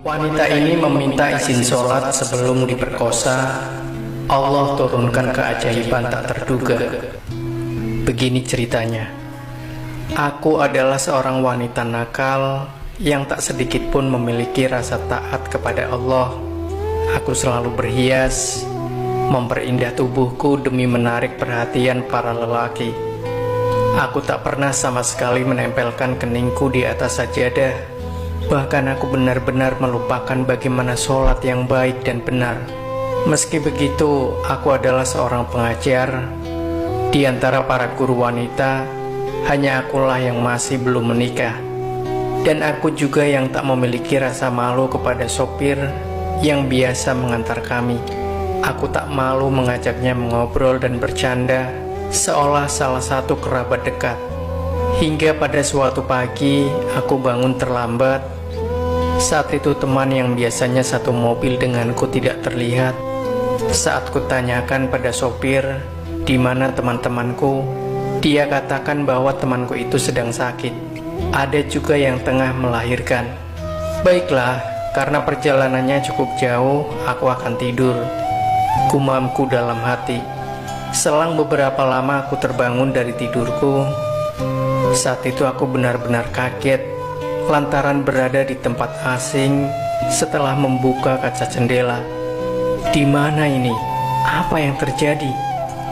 Wanita ini meminta izin sholat sebelum diperkosa. Allah turunkan keajaiban tak terduga. Begini ceritanya. Aku adalah seorang wanita nakal yang tak sedikit pun memiliki rasa taat kepada Allah. Aku selalu berhias, memperindah tubuhku demi menarik perhatian para lelaki. Aku tak pernah sama sekali menempelkan keningku di atas sajadah. Bahkan aku benar-benar melupakan bagaimana sholat yang baik dan benar. Meski begitu, aku adalah seorang pengajar. Di antara para guru wanita, hanya akulah yang masih belum menikah. Dan aku juga yang tak memiliki rasa malu kepada sopir yang biasa mengantar kami. Aku tak malu mengajaknya mengobrol dan bercanda, seolah salah satu kerabat dekat. Hingga pada suatu pagi, aku bangun terlambat. Saat itu teman yang biasanya satu mobil denganku tidak terlihat. Saat kutanyakan pada sopir, di mana teman-temanku, dia katakan bahwa temanku itu sedang sakit. Ada juga yang tengah melahirkan. Baiklah, karena perjalanannya cukup jauh, aku akan tidur, gumamku dalam hati. Selang beberapa lama aku terbangun dari tidurku. Saat itu aku benar-benar kaget lantaran berada di tempat asing setelah membuka kaca jendela. Di mana ini? Apa yang terjadi?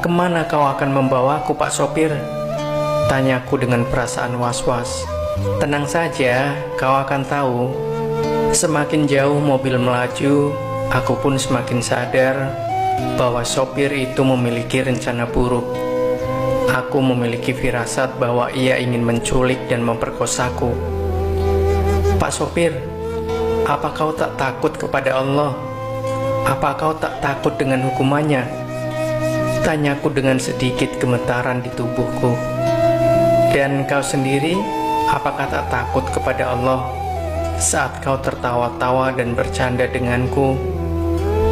Kemana kau akan membawaku, Pak Sopir? Tanyaku dengan perasaan was-was. Tenang saja, kau akan tahu. Semakin jauh mobil melaju, aku pun semakin sadar bahwa sopir itu memiliki rencana buruk. Aku memiliki firasat bahwa ia ingin menculik dan memperkosaku. Pak Sopir, apa kau tak takut kepada Allah? Apa kau tak takut dengan hukumannya? Tanyaku dengan sedikit gemetaran di tubuhku. Dan kau sendiri, apakah tak takut kepada Allah saat kau tertawa-tawa dan bercanda denganku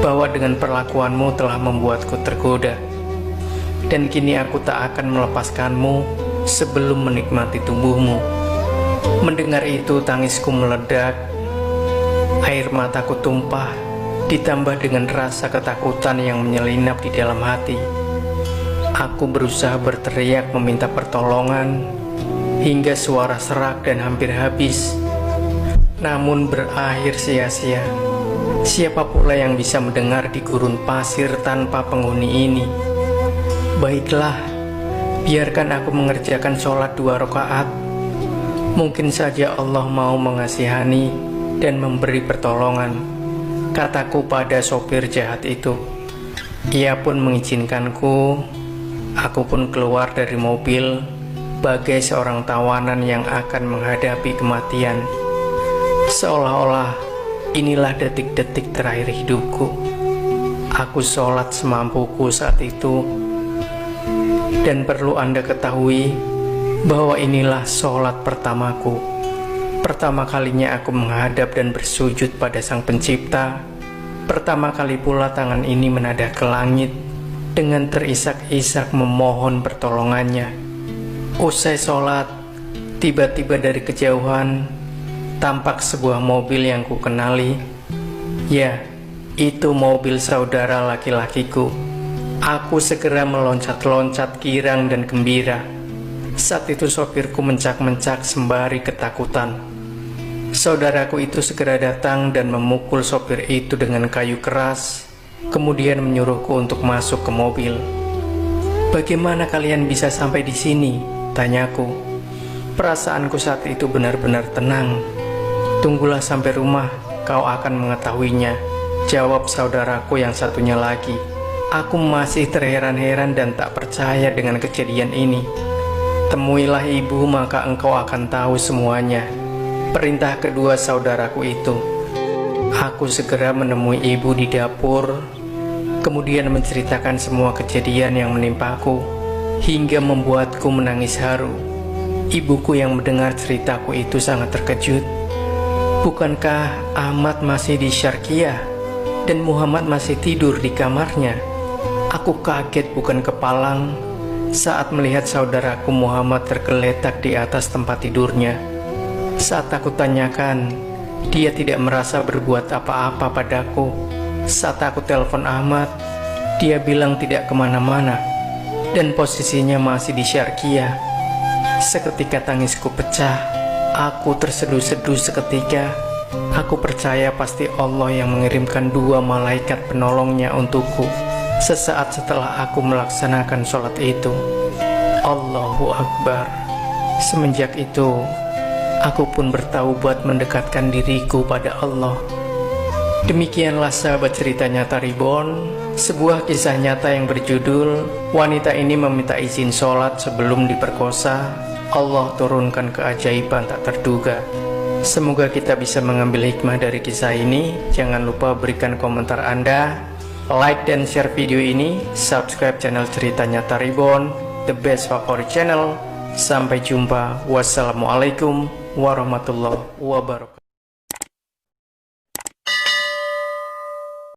bahwa dengan perlakuanmu telah membuatku tergoda? Dan kini aku tak akan melepaskanmu sebelum menikmati tubuhmu. Mendengar itu tangisku meledak, air mataku tumpah, ditambah dengan rasa ketakutan yang menyelinap di dalam hati. Aku berusaha berteriak meminta pertolongan, hingga suara serak dan hampir habis. Namun berakhir sia-sia. Siapa pula yang bisa mendengar di gurun pasir tanpa penghuni ini? Baiklah, biarkan aku mengerjakan sholat 2 rakaat. Mungkin saja Allah mau mengasihani dan memberi pertolongan, kataku pada sopir jahat itu. Ia pun mengizinkanku. Aku pun keluar dari mobil bagai seorang tawanan yang akan menghadapi kematian. Seolah-olah inilah detik-detik terakhir hidupku. Aku sholat semampuku saat itu. Dan perlu Anda ketahui bahwa inilah sholat pertamaku. Pertama kalinya aku menghadap dan bersujud pada Sang Pencipta. Pertama kali pula tangan ini menadah ke langit dengan terisak-isak memohon pertolongannya. Usai sholat, tiba-tiba dari kejauhan tampak sebuah mobil yang kukenali. Ya, itu mobil saudara laki-lakiku. Aku segera meloncat-loncat girang dan gembira. Saat itu sopirku mencak-mencak sembari ketakutan. Saudaraku itu segera datang dan memukul sopir itu dengan kayu keras, kemudian menyuruhku untuk masuk ke mobil. Bagaimana kalian bisa sampai di sini? Tanyaku. Perasaanku saat itu benar-benar tenang. Tunggulah sampai rumah, kau akan mengetahuinya, jawab saudaraku yang satunya lagi. Aku masih terheran-heran dan tak percaya dengan kejadian ini. Temuilah ibu, maka engkau akan tahu semuanya, perintah kedua saudaraku itu. Aku segera menemui ibu di dapur, kemudian menceritakan semua kejadian yang menimpaku, hingga membuatku menangis haru. Ibuku yang mendengar ceritaku itu sangat terkejut. Bukankah Ahmad masih di Syarkiyah dan Muhammad masih tidur di kamarnya? Aku kaget bukan kepalang saat melihat saudaraku Muhammad tergeletak di atas tempat tidurnya. Saat aku tanyakan, Dia tidak merasa berbuat apa-apa padaku. Saat aku telepon Ahmad, dia bilang tidak kemana-mana, dan posisinya masih di Syarkia. Seketika tangisku pecah. Aku terseduh-seduh seketika. Aku percaya pasti Allah yang mengirimkan 2 malaikat penolongnya untukku. Sesaat setelah aku melaksanakan sholat itu, Allahu Akbar. Semenjak itu, aku pun bertaubat mendekatkan diriku pada Allah. Demikianlah sahabat cerita nyata Reborn, sebuah kisah nyata yang berjudul wanita ini meminta izin sholat sebelum diperkosa. Allah turunkan keajaiban tak terduga. Semoga kita bisa mengambil hikmah dari kisah ini. Jangan lupa berikan komentar Anda, like dan share video ini, subscribe channel cerita nyata Reborn, the best favorit channel. Sampai jumpa. Wassalamualaikum warahmatullahi wabarakatuh.